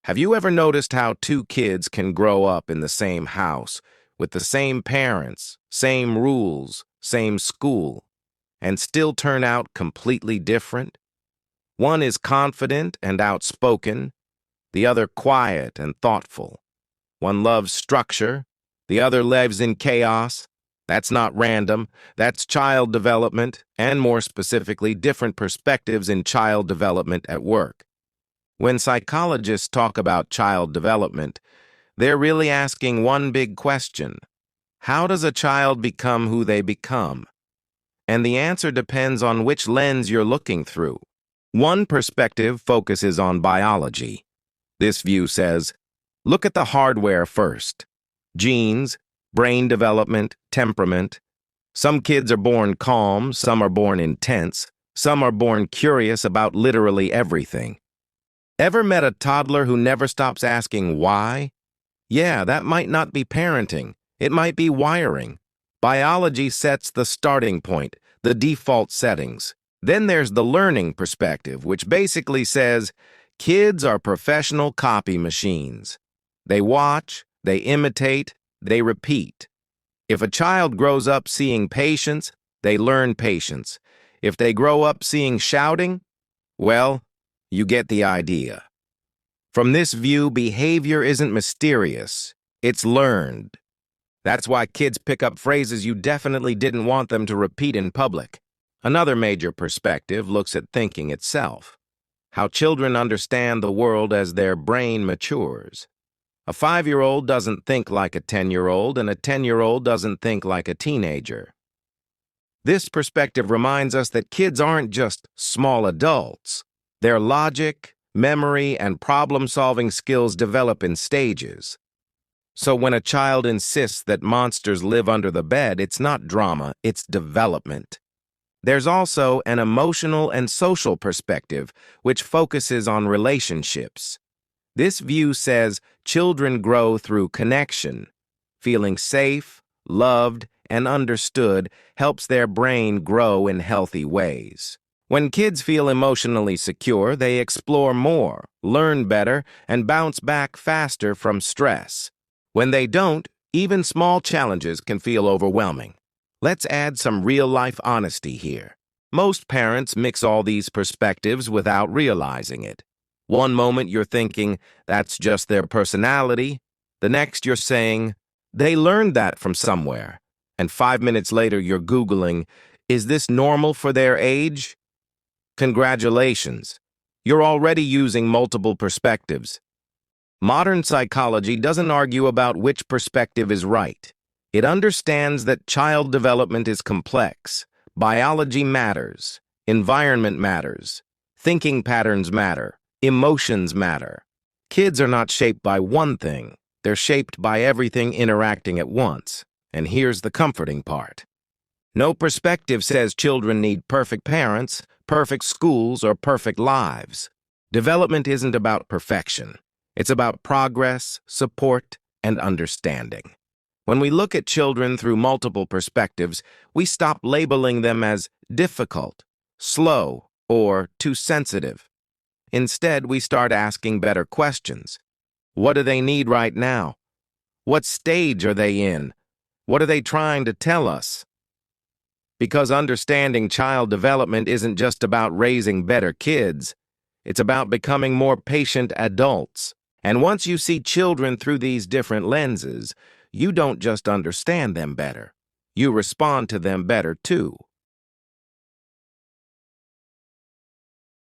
Have you ever noticed how two kids can grow up in the same house, with the same parents, same rules, same school, and still turn out completely different? One is confident and outspoken, the other quiet and thoughtful. One loves structure, the other lives in chaos. That's not random, that's child development, and more specifically, different perspectives in child development at work. When psychologists talk about child development, they're really asking one big question. How does a child become who they become? And the answer depends on which lens you're looking through. One perspective focuses on biology. This view says, look at the hardware first. Genes, brain development, temperament. Some kids are born calm, some are born intense, some are born curious about literally everything. Ever met a toddler who never stops asking why? Yeah, that might not be parenting. It might be wiring. Biology sets the starting point, the default settings. Then there's the learning perspective, which basically says kids are professional copy machines. They watch, they imitate, they repeat. If a child grows up seeing patience, they learn patience. If they grow up seeing shouting, well, you get the idea. From this view, behavior isn't mysterious, it's learned. That's why kids pick up phrases you definitely didn't want them to repeat in public. Another major perspective looks at thinking itself, how children understand the world as their brain matures. A 5-year-old doesn't think like a 10-year-old, and a 10-year-old doesn't think like a teenager. This perspective reminds us that kids aren't just small adults. Their logic, memory, and problem-solving skills develop in stages. So when a child insists that monsters live under the bed, it's not drama, it's development. There's also an emotional and social perspective, which focuses on relationships. This view says children grow through connection. Feeling safe, loved, and understood helps their brain grow in healthy ways. When kids feel emotionally secure, they explore more, learn better, and bounce back faster from stress. When they don't, even small challenges can feel overwhelming. Let's add some real-life honesty here. Most parents mix all these perspectives without realizing it. One moment you're thinking, that's just their personality. The next you're saying, they learned that from somewhere. And 5 minutes later you're Googling, is this normal for their age? Congratulations, you're already using multiple perspectives. Modern psychology doesn't argue about which perspective is right. It understands that child development is complex. Biology matters. Environment matters. Thinking patterns matter. Emotions matter. Kids are not shaped by one thing. They're shaped by everything interacting at once. And here's the comforting part. No perspective says children need perfect parents, perfect schools, or perfect lives. Development isn't about perfection. It's about progress, support, and understanding. When we look at children through multiple perspectives, we stop labeling them as difficult, slow, or too sensitive. Instead, we start asking better questions. What do they need right now? What stage are they in? What are they trying to tell us? Because understanding child development isn't just about raising better kids. It's about becoming more patient adults. And once you see children through these different lenses, you don't just understand them better. You respond to them better, too.